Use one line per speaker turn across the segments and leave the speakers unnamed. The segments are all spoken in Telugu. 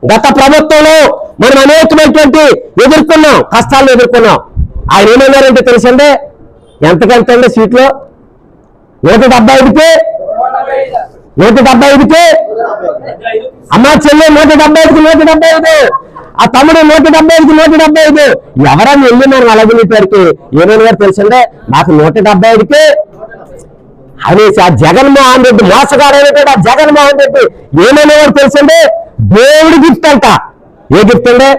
గత ప్రభుత్వంలో మనం అనేకమైనటువంటి ఎదుర్కొన్నాం, కష్టాలను ఎదుర్కొన్నాం. ఆయన ఏమన్నారంటే తెలుసండి, ఎంతకంటే అండి సీట్లో 175కి 175కి అమ్మ చెల్లి 175కి 175, ఆ తమ్ముడు 175కి 175. ఎవరన్నా వెళ్ళి మనం అలాగేటారికి ఏమైనా గారు తెలుసండి, నాకు 175కి అనేసి ఆ జగన్మోహన్ రెడ్డి మోసగాడు అయినటువంటి ఆ జగన్మోహన్ రెడ్డి ఏమైనా తెలుసండి, దేవుడి గిఫ్ట్ అంట. ఏ గిఫ్ట్ అండి?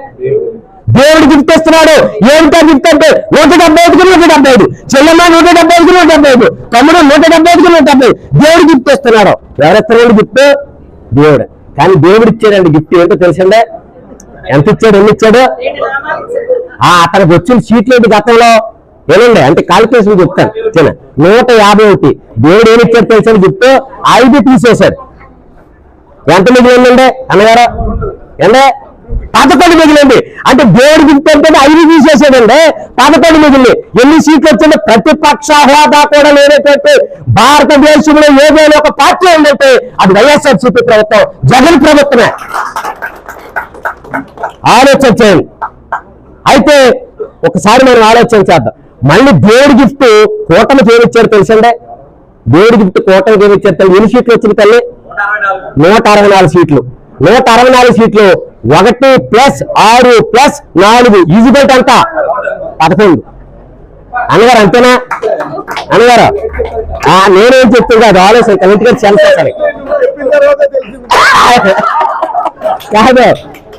దేవుడి గిఫ్ట్ ఇస్తున్నాడు. ఏమిటా గిఫ్ట్ అంటే 175కి 175, చెల్లెమ్మ 175కి 175, తమ్ముడు 175కి 175 దేవుడి గిఫ్ట్ ఇస్తున్నాడు. ఎవరిస్తున్నాడు గిఫ్ట్? దేవుడు. కానీ దేవుడు ఇచ్చాడండి గిఫ్ట్. ఏంటో తెలుసండి, ఎంత ఇచ్చాడు, ఎన్ని ఇచ్చాడు? అతనికి వచ్చిన సీట్లు ఏంటి గతంలో ఏనండి అంటే కాలిక్యులేషన్ చెప్తాను చిన్న 151. దేవుడు ఏమి ఇచ్చాడు తెలుసండి గిఫ్ట్? 5 తీసేశాడు. ఎంత మిగిలిందండి అన్నగారు? అంటే 11 మిగిలింది. అంటే దేవుడి గిఫ్ట్ అంటే 5 తీసేసాడండి, 11 మిగిలింది. ఎన్ని సీట్లు వచ్చింది? ప్రతిపక్ష హోదా కూడా లేనటువంటి భారతదేశంలో ఏదైనా ఒక పార్టీ ఉందంటే అది వైఎస్ఆర్సీపీ ప్రభుత్వం, జగన్ ప్రభుత్వమే. ఆలోచన చేయండి. అయితే ఒకసారి మనం ఆలోచన చేద్దాం. మళ్ళీ దేవుడి గిఫ్ట్ కూటమికి ఏమి ఇచ్చారు తెలుసండి? దేవుడి గిఫ్ట్ కూటమికి ఏమి ఇచ్చారు తెలుసు? ఎన్ని సీట్లు వచ్చింది తల్లి? 164 సీట్లు. 164 సీట్లు 1 + 6 + 4 ఈజీబెల్ట్ అంతా 11. అన్నగారు అంతేనా? అన్నగారు నేనేం చెప్తుంది అది ఆలోచన కరెక్ట్గా చేయాలి కాదు.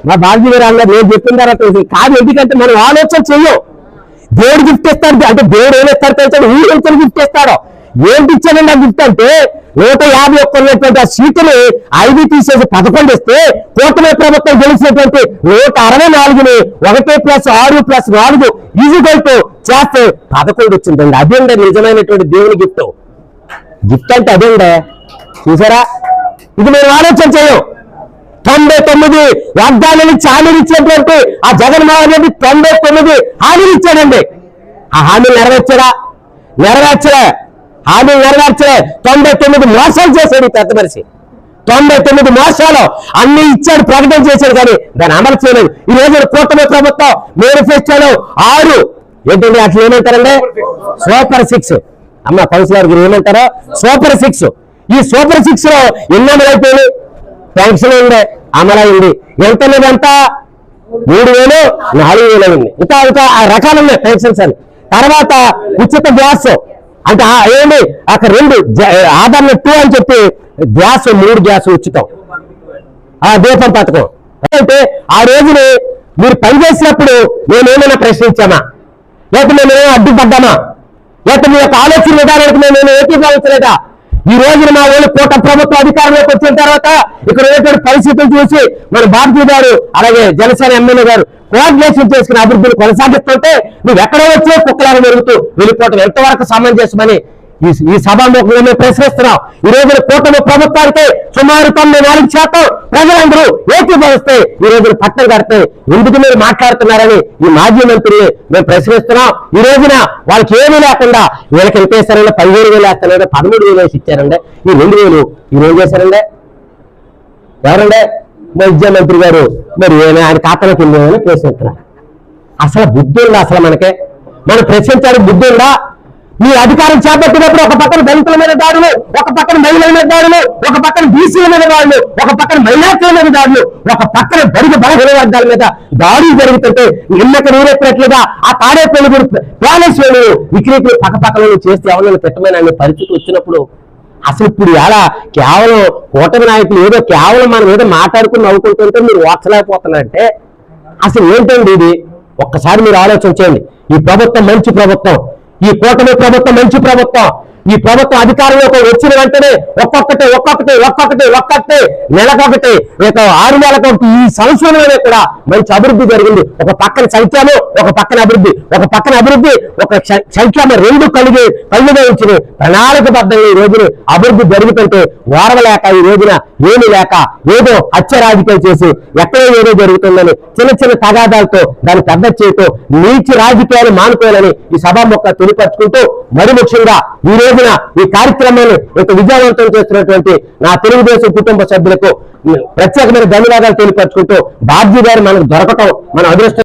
మా బాబు గారు అన్నారు నేను చెప్పిన తర్వాత కాదు. ఎందుకంటే మనం ఆలోచన చెయ్యం. దేవుడు గిఫ్ట్ ఇస్తాడు అంటే దేవుడు ఏమి ఇస్తాడు తెలుసు? ఊరు గిఫ్ట్ ఇస్తాడు. ఏంటి ఇచ్చాడండి ఆ గిఫ్ట్ అంటే 151 ఉన్నటువంటి ఆ సీటుని 5 తీసేసి 11 ఇస్తే కూటమి ప్రభుత్వం గెలిచినటువంటి 164ని 1 + 6 + 4 ఈజీబెల్ట్ చేస్తే 11 వచ్చిందండి. అదేండి నిజమైనటువంటి దేవుని గిఫ్ట్. గిఫ్ట్ అంటే అదేండి. చూసారా? ఇది మేము ఆలోచన చేయం. 99 వాగ్దానాన్ని హామీలు ఇచ్చినటువంటి ఆ జగన్మోహన్ రెడ్డి 99 హామీలు ఇచ్చాడండి. ఆ హామీలు నెరవేర్చారా? నెరవేర్చలే. హామీలు నెరవేర్చలే. 99 మోసాలు చేశాడు ఈ పెద్ద మనిషి. 99 మోసాలు అన్ని ఇచ్చాడు, ప్రకటన చేశాడు, కానీ దాన్ని అమలు చేయలేదు. ఈ రోజు కూటమి ప్రభుత్వం మేనిఫెస్టోలో 6 ఏంటండి అట్లా ఏమంటారండి? సూపర్ 6. అమ్మ కౌన్సిలర్ గారు ఏమంటారో సూపర్ 6. ఈ సూపర్ 6 లో ఎన్ని అమలు అయిపోయినాయి? పెన్షన్ ఉంది, అమలైంది. ఎంత లేదంతా 3000 4000 అయింది. ఇంకా రకాలు ఉన్నాయి పెన్షన్స్ అని. తర్వాత ఉచిత గ్యాస్ అంటే ఏంటి అక్కడ 2 ఆధార్ 2 అని చెప్పి గ్యాస్ 3 గ్యాస్ ఉచితం. ఆ దీపం పథకం అంటే ఆ రోజుని మీరు పనిచేసినప్పుడు మేమేమైనా ప్రశ్నించామా? లేకపోతే మేమేమైనా అడ్డుపడ్డామా? లేకపోతే మీ యొక్క ఆలోచన విధానానికి మేము ఏకీభవించలేదా? ఈ రోజున మా వాళ్ళు కూటమి ప్రభుత్వ అధికారంలోకి వచ్చిన తర్వాత ఇక్కడ ఉన్నటువంటి పరిస్థితులు చూసి మన బాబు గారు అలాగే జనసేన ఎమ్మెల్యే గారు కోఆర్డినేషన్ చేసుకుని అభివృద్ధిని కొనసాగిస్తుంటే నువ్వు ఎక్కడో వచ్చే కుక్కలాగా మెరుగుతూ వెళ్ళిపోవటం ఎంతవరకు సమంజసమని ఈ సభాముఖంగా మేము ప్రశ్నిస్తున్నాం. ఈ రోజున కూటమి ప్రభుత్వానికి సుమారు 94% ప్రజలందరూ ఏకీభవిస్తే ఈ రోజున పట్టం కడితే ఎందుకు మీరు మాట్లాడుతున్నారని ఈ మాజీ మంత్రిని మేము ప్రశ్నిస్తున్నాం. ఈ రోజున వాళ్ళకి ఏమీ లేకుండా వీళ్ళకి ఎంత వేస్తారంటే 15,000 వేస్తారంటే 13,000 వేసి ఇచ్చారండి. ఈ 2,000 ఈ రోజు చేశారండి ఎవరండి? విద్యామంత్రి గారు. మరి ఆయన ఖాతాలోకి వెళ్ళేదని ప్రశ్నిస్తున్నారు. అసలు బుద్ధి ఉందా? అసలు మనం ప్రశ్నించడానికి బుద్ధి ఉందా? మీ అధికారం చేపట్టినప్పుడు ఒక పక్కన దళితుల మీద దాడులు, ఒక పక్కన మహిళల మీద దాడులు, ఒక పక్కన బీసీల మీద దాడులు, ఒక పక్కన మైనార్టీల మీద దాడులు, ఒక పక్కన బడుగు బలహీన వర్గాల మీద దాడులు జరుగుతుంటే నిమ్మక నూరెత్తినట్లుగా ఆ తాడేపల్లి ప్యాలెస్ వేలు విక్రీతులు పక్కపక్కన చేస్తే ఎవరైనా పెట్టమని అనే పరిస్థితి వచ్చినప్పుడు అసలు ఇప్పుడు ఎలా కేవలం కూటమి నాయకులు ఏదో కేవలం మనం ఏదో మాట్లాడుకుని నవ్వుకుంటుంటే మీరు ఓర్చలేకపోతున్నారంటే అసలు ఏంటండి ఇది? ఒక్కసారి మీరు ఆలోచన చేయండి. ఈ ప్రభుత్వం మంచి ప్రభుత్వం, ఈ కూటమి ప్రభుత్వం మంచి ప్రభుత్వం. ఈ ప్రభుత్వం అధికారంలోకి వచ్చిన వెంటనే ఒక్కొక్కటి నెలకొకటి 6 నెలలకొకటి ఈ సంవత్సరంలోనే కూడా మంచి అభివృద్ధి జరిగింది. ఒక పక్కన సంక్షేమం, ఒక పక్కన అభివృద్ధి, ఒక పక్కన అభివృద్ధి, ఒక సంక్షేమం, రెండు కళ్ళుగా ఉంచిన ప్రణాళికబద్ధంగా ఈ రోజున అభివృద్ధి జరుగుతుంటే ఓర్వలేక ఈ రోజున ఏమి లేక ఏదో హత్య రాజకీయాలు చేసి ఎక్కడో ఏదో జరుగుతుందని చిన్న చిన్న తగాదాలతో దాన్ని పెద్ద చేయటం, నీచి రాజకీయాలు మానుకోవాలని ఈ సభాముఖంగా తెలియపరుచుకుంటూ, మరి ముఖ్యంగా ఈ రోజున ఈ కార్యక్రమాన్ని ఇంత విజయవంతం చేస్తున్నటువంటి నా తెలుగుదేశం కుటుంబ సభ్యులకు ప్రత్యేకమైన ధన్యవాదాలు తెలియపరుచుకుంటూ, బాబ్జీ గారు మనకు దొరకటం మన అదృష్టం.